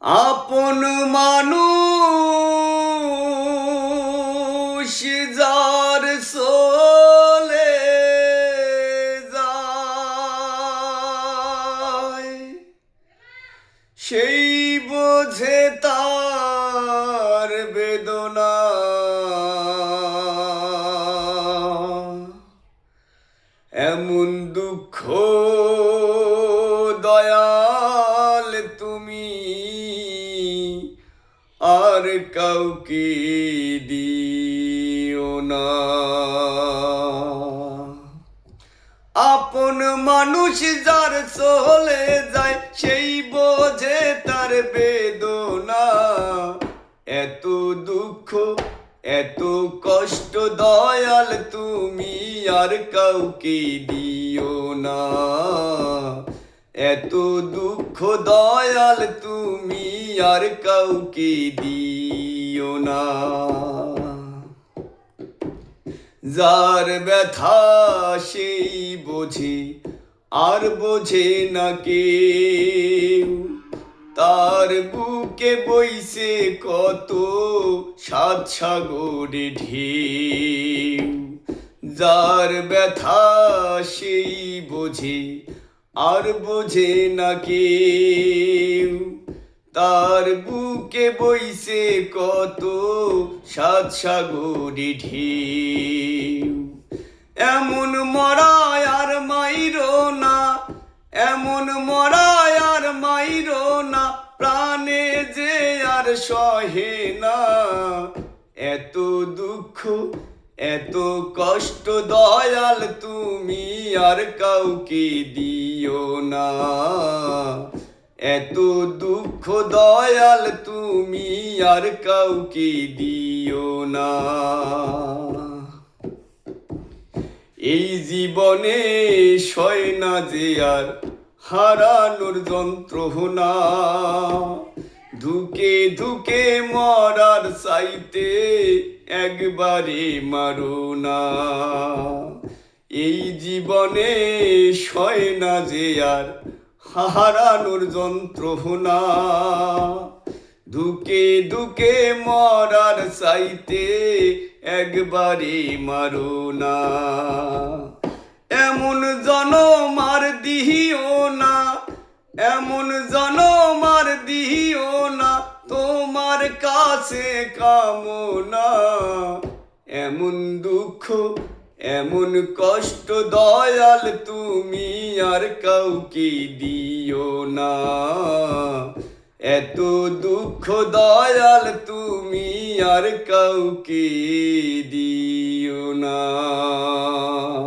আপন মানুষ যার চলে যায়, সেই বোঝে তার বেদনা। এমন দুঃখ দয়াল তুমি আর কাউকে দিও না। আপন মানুষ যার চলে যায়, সেই বোঝে তার বেদনা। এত দুঃখ এত কষ্ট দয়াল তুমি আর কাউকে দিও না। এত দুঃখ দয়াল তুমি আর কাউকে দিও না। যার ব্যথা সেই বোঝে আর বোঝে না কেউ, তার বুকে বইছে কত সাত সাগরে ঢেউ। যার ব্যথা সেই বোঝে আর বোঝে না কেউ, তার বুকে বইছে কত সাত সাগরে ঢেউ। এমন মরায় আর মাইরো না, এমন মরায় আর মাইরো না, প্রাণে যে আর সহে না। এত দুঃখ এত কষ্ট দয়াল তুমি আর কাউকে দিও না। এত দুঃখ দয়াল তুমি আর কাউকে দিও না। এই জীবনে সয় না যে আর হারানোর যন্ত্রণা, ধুকে ধুকে মরার চাইতে একবারে মারো না। এই জীবনে সয় না যে আর হারানোর যন্ত্রণা, ধুকে ধুকে মরার চাইতে একবারে মারো না। এমন জনম আর দিও না, এমন জনম আর দিও না, তোমার কাছে কামনা। এমন দুঃখ এমন কষ্ট দয়াল তুমি আর কাউকে দিও না। এত দুঃখ দয়াল তুমি আর কাউকে দিও